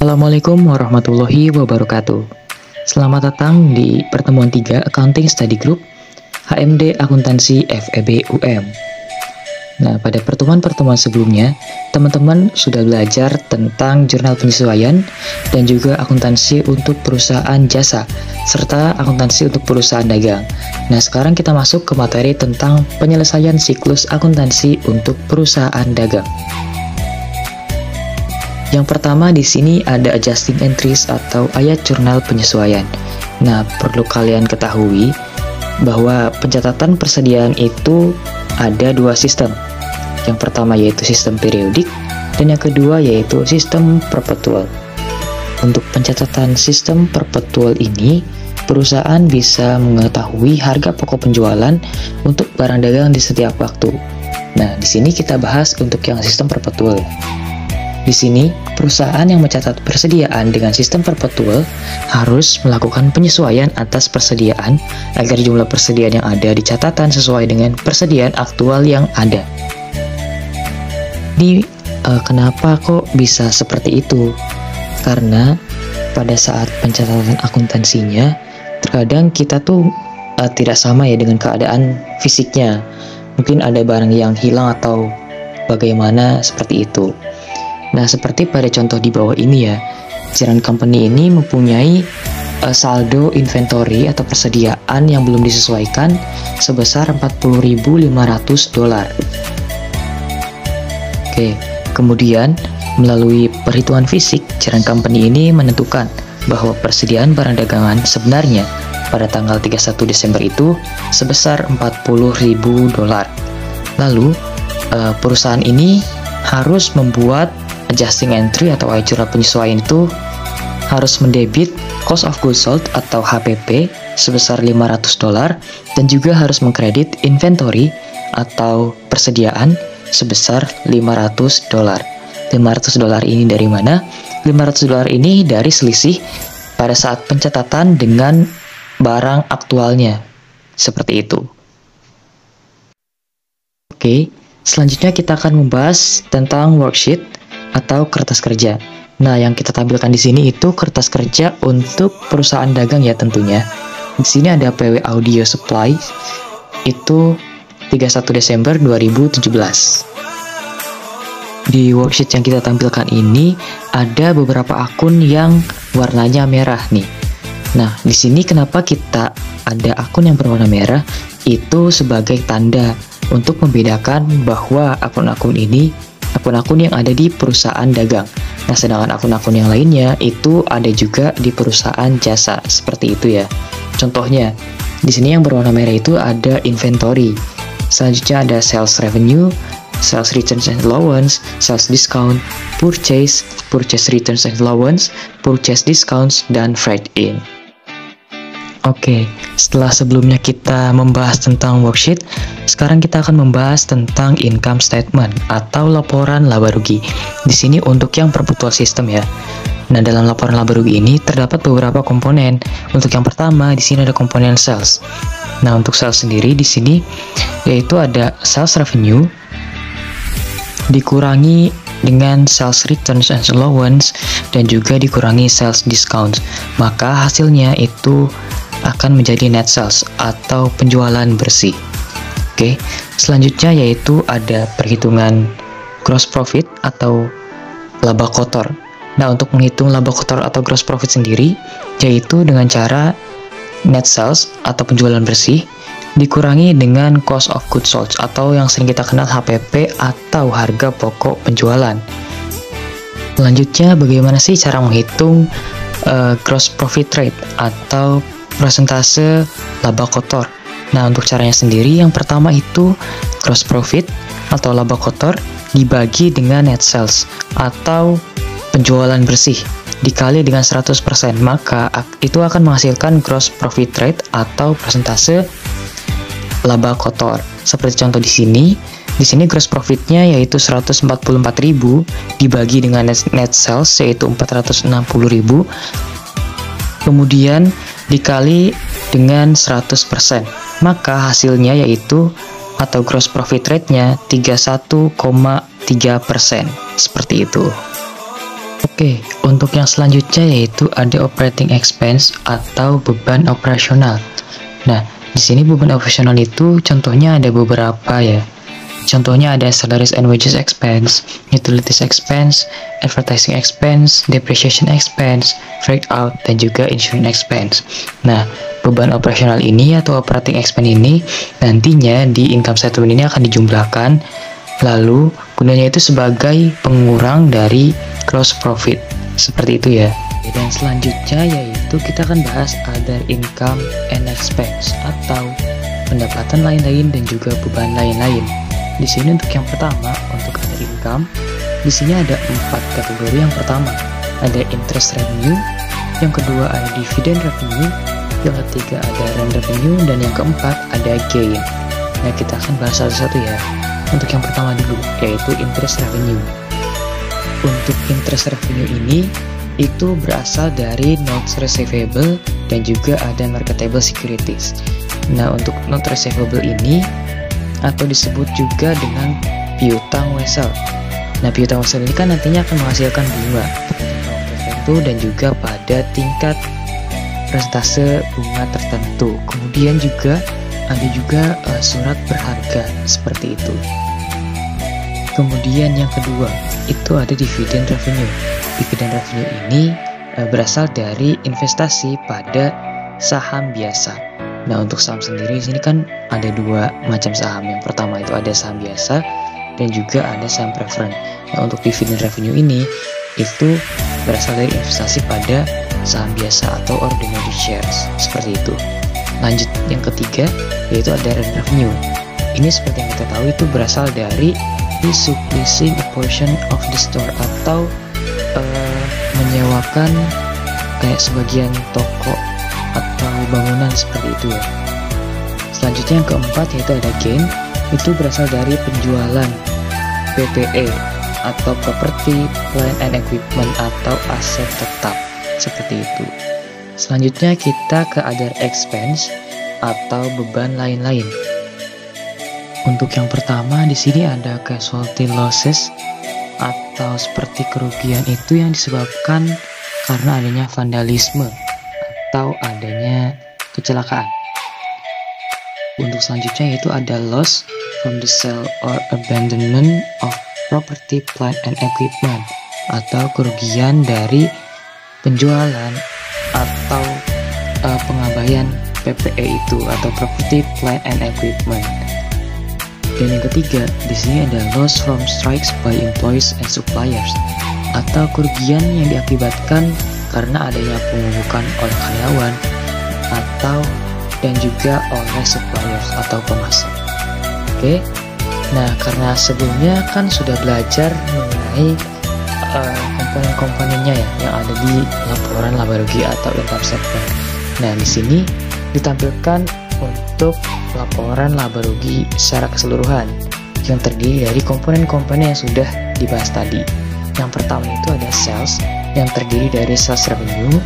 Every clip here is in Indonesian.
Assalamualaikum warahmatullahi wabarakatuh. Selamat datang di pertemuan 3 Accounting Study Group HMD Akuntansi FEB UM. Nah, pada pertemuan-pertemuan sebelumnya, teman-teman sudah belajar tentang jurnal penyesuaian dan juga akuntansi untuk perusahaan jasa, serta akuntansi untuk perusahaan dagang. Nah, sekarang kita masuk ke materi tentang penyelesaian siklus akuntansi untuk perusahaan dagang. Yang pertama di sini ada adjusting entries atau ayat jurnal penyesuaian. Nah, perlu kalian ketahui bahwa pencatatan persediaan itu ada dua sistem. Yang pertama yaitu sistem periodik dan yang kedua yaitu sistem perpetual. Untuk pencatatan sistem perpetual ini, perusahaan bisa mengetahui harga pokok penjualan untuk barang dagang di setiap waktu. Nah, di sini kita bahas untuk yang sistem perpetual. Di sini, perusahaan yang mencatat persediaan dengan sistem perpetual harus melakukan penyesuaian atas persediaan agar jumlah persediaan yang ada di catatan sesuai dengan persediaan aktual yang ada. Kenapa kok bisa seperti itu? Karena pada saat pencatatan akuntansinya, terkadang kita tuh tidak sama ya dengan keadaan fisiknya. Mungkin ada barang yang hilang atau bagaimana seperti itu. Nah, seperti pada contoh di bawah ini ya, Jiran Company ini mempunyai saldo inventory atau persediaan yang belum disesuaikan sebesar $40.500. Oke, kemudian melalui perhitungan fisik, Jiran Company ini menentukan bahwa persediaan barang dagangan sebenarnya pada tanggal 31 Desember itu sebesar $40.000. Lalu, perusahaan ini harus membuat adjusting entry atau ayat jurnal penyesuaian itu harus mendebit cost of goods sold atau HPP sebesar $500 dan juga harus mengkredit inventory atau persediaan sebesar $500. $500 ini dari mana? $500 ini dari selisih pada saat pencatatan dengan barang aktualnya. Seperti itu. Oke, selanjutnya kita akan membahas tentang worksheet atau kertas kerja. Nah, yang kita tampilkan di sini itu kertas kerja untuk perusahaan dagang ya tentunya. Di sini ada PW Audio Supply itu 31 Desember 2017. Di worksheet yang kita tampilkan ini ada beberapa akun yang warnanya merah nih. Nah, di sini kenapa kita ada akun yang berwarna merah? Itu sebagai tanda untuk membedakan bahwa akun-akun ini akun-akun yang ada di perusahaan dagang. Nah, sedangkan akun-akun yang lainnya itu ada juga di perusahaan jasa, seperti itu ya. Contohnya, di sini yang berwarna merah itu ada inventory. Selanjutnya ada sales revenue, sales returns and allowance, sales discount, purchase returns and allowance, purchase discounts, dan freight in. Oke, setelah sebelumnya kita membahas tentang worksheet, sekarang kita akan membahas tentang income statement atau laporan laba rugi. Di sini untuk yang perpetual system ya. Nah, dalam laporan laba rugi ini terdapat beberapa komponen. Untuk yang pertama, di sini ada komponen sales. Nah, untuk sales sendiri di sini yaitu ada sales revenue dikurangi dengan sales returns and allowance dan juga dikurangi sales discount. Maka hasilnya itu akan menjadi net sales atau penjualan bersih. Oke, selanjutnya yaitu ada perhitungan gross profit atau laba kotor. Nah, untuk menghitung laba kotor atau gross profit sendiri yaitu dengan cara net sales atau penjualan bersih dikurangi dengan cost of goods sold atau yang sering kita kenal HPP atau harga pokok penjualan. Selanjutnya, bagaimana sih cara menghitung gross profit rate atau persentase laba kotor? Nah, untuk caranya sendiri yang pertama itu gross profit atau laba kotor dibagi dengan net sales atau penjualan bersih dikali dengan 100%, maka itu akan menghasilkan gross profit rate atau persentase laba kotor. Seperti contoh di sini gross profitnya yaitu 144.000 dibagi dengan net sales yaitu 460.000, kemudian dikali dengan 100%, maka hasilnya yaitu atau gross profit rate-nya 31,3%. Seperti itu. Oke, untuk yang selanjutnya yaitu ada operating expense atau beban operasional. Nah, di sini beban operasional itu contohnya ada beberapa ya. Contohnya ada salaries and wages expense, utilities expense, advertising expense, depreciation expense, freight out, dan juga insurance expense. Nah, beban operasional ini atau operating expense ini nantinya di income statement ini akan dijumlahkan, lalu gunanya itu sebagai pengurang dari gross profit. Seperti itu ya. Dan selanjutnya yaitu kita akan bahas other income and expense atau pendapatan lain-lain dan juga beban lain-lain. Di sini untuk yang pertama, untuk other income, di sini ada 4 kategori. Yang pertama ada interest revenue, yang kedua ada dividend revenue, yang ketiga ada rent revenue, dan yang keempat ada gain. Nah, kita akan bahas satu-satu ya. Untuk yang pertama dulu, yaitu interest revenue. Untuk interest revenue ini itu berasal dari notes receivable dan juga ada marketable securities. Nah, untuk note receivable ini atau disebut juga dengan piutang wesel. Nah, piutang wesel ini kan nantinya akan menghasilkan bunga tertentu dan juga pada tingkat persentase bunga tertentu. Kemudian juga ada juga surat berharga seperti itu. Kemudian yang kedua itu ada dividend revenue. Dividend revenue ini berasal dari investasi pada saham biasa. Nah, untuk saham sendiri di sini kan ada 2 macam saham. Yang pertama itu ada saham biasa dan juga ada saham preference. Nah, untuk dividend revenue ini itu berasal dari investasi pada saham biasa atau ordinary shares, seperti itu. Lanjut yang ketiga yaitu ada rent revenue. Ini seperti yang kita tahu itu berasal dari subleasing a portion of the store atau menyewakan kayak sebagian toko atau bangunan seperti itu ya. Selanjutnya yang keempat yaitu ada gain. Itu berasal dari penjualan PPE atau property, plant and equipment atau aset tetap seperti itu. Selanjutnya kita ke other expense atau beban lain-lain. Untuk yang pertama di sini ada casualty losses atau seperti kerugian itu yang disebabkan karena adanya vandalisme atau adanya kecelakaan. Untuk selanjutnya yaitu ada loss from the sale or abandonment of property, plant and equipment atau kerugian dari penjualan atau pengabaian PPE itu atau property, plant and equipment. Dan yang ketiga di sini ada loss from strikes by employees and suppliers atau kerugian yang diakibatkan karena adanya pemubukan oleh karyawan atau dan juga oleh suppliers atau pemasok. Oke. Nah, karena sebelumnya kan sudah belajar mengenai komponen-komponennya ya yang ada di laporan laba rugi atau income statement. Nah, di sini ditampilkan untuk laporan laba rugi secara keseluruhan yang terdiri dari komponen-komponen yang sudah dibahas tadi. Yang pertama itu ada sales yang terdiri dari sales revenue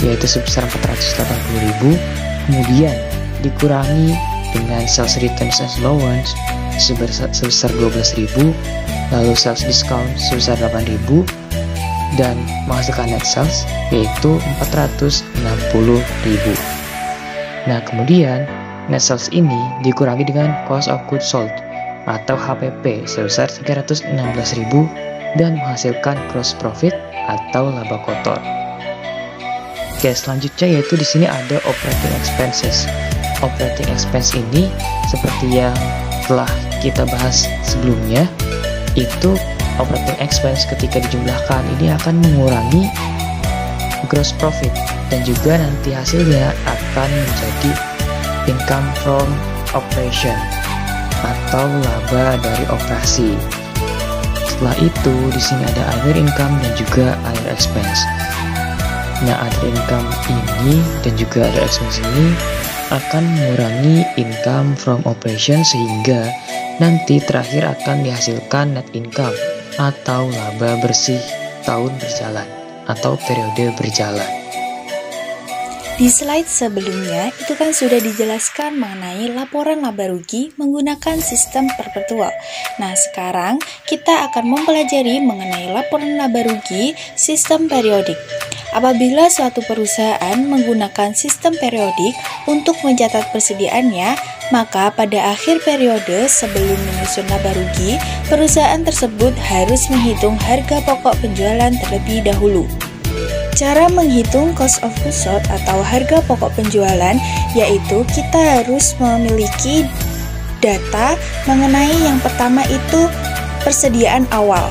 yaitu sebesar 480.000, kemudian dikurangi dengan sales returns and allowance sebesar 12.000, lalu sales discount sebesar 8.000 dan menghasilkan net sales yaitu 460.000. Nah, kemudian net sales ini dikurangi dengan cost of goods sold atau HPP sebesar 316.000 dan menghasilkan gross profit atau laba kotor. Oke, selanjutnya yaitu di sini ada operating expenses. Operating expense ini seperti yang telah kita bahas sebelumnya, itu operating expense ketika dijumlahkan ini akan mengurangi gross profit dan juga nanti hasilnya akan menjadi income from operation atau laba dari operasi. Setelah itu di sini ada other income dan juga other expense. Nah, other income ini dan juga other expense ini akan mengurangi income from operation sehingga nanti terakhir akan dihasilkan net income atau laba bersih tahun berjalan atau periode berjalan. Di slide sebelumnya itu kan sudah dijelaskan mengenai laporan laba rugi menggunakan sistem perpetual. Nah, sekarang kita akan mempelajari mengenai laporan laba rugi sistem periodik. Apabila suatu perusahaan menggunakan sistem periodik untuk mencatat persediaannya, maka pada akhir periode sebelum menyusun laba rugi, perusahaan tersebut harus menghitung harga pokok penjualan terlebih dahulu. Cara menghitung cost of goods sold atau harga pokok penjualan yaitu kita harus memiliki data mengenai yang pertama itu persediaan awal.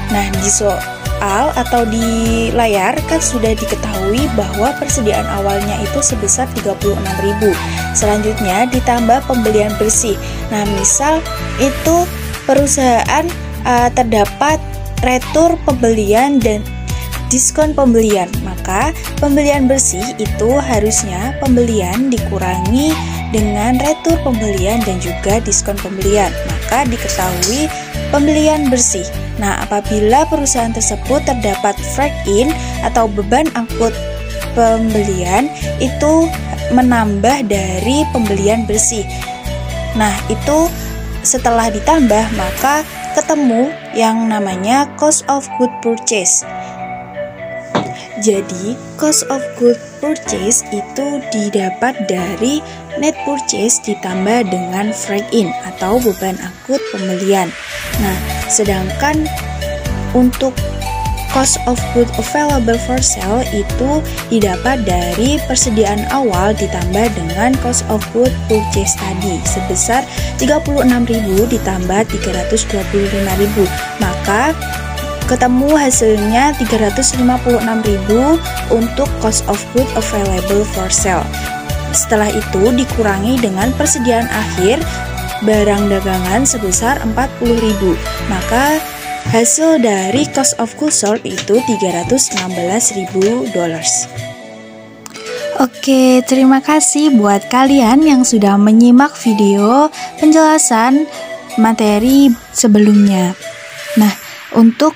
Nah, di soal atau di layar kan sudah diketahui bahwa persediaan awalnya itu sebesar 36.000. Selanjutnya ditambah pembelian bersih. Nah, misal itu perusahaan terdapat retur pembelian dan diskon pembelian, maka pembelian bersih itu harusnya pembelian dikurangi dengan retur pembelian dan juga diskon pembelian, maka diketahui pembelian bersih. Nah, apabila perusahaan tersebut terdapat freight in atau beban angkut pembelian itu menambah dari pembelian bersih. Nah, itu setelah ditambah maka ketemu yang namanya cost of goods purchase. Jadi, cost of goods purchase itu didapat dari net purchase ditambah dengan freight in atau beban angkut pembelian. Nah, sedangkan untuk cost of goods available for sale itu didapat dari persediaan awal ditambah dengan cost of goods purchase tadi sebesar 36.000 ditambah 325.000. Maka ketemu hasilnya 356.000 untuk cost of goods available for sale. Setelah itu dikurangi dengan persediaan akhir barang dagangan sebesar 40.000. Maka hasil dari cost of goods sold itu $316.000. Oke, terima kasih buat kalian yang sudah menyimak video penjelasan materi sebelumnya. Nah, untuk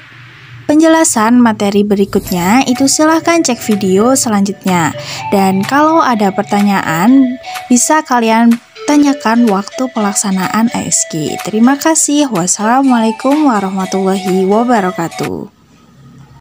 penjelasan materi berikutnya itu silahkan cek video selanjutnya. Dan kalau ada pertanyaan bisa kalian tanyakan waktu pelaksanaan ASG. Terima kasih. Wassalamualaikum warahmatullahi wabarakatuh.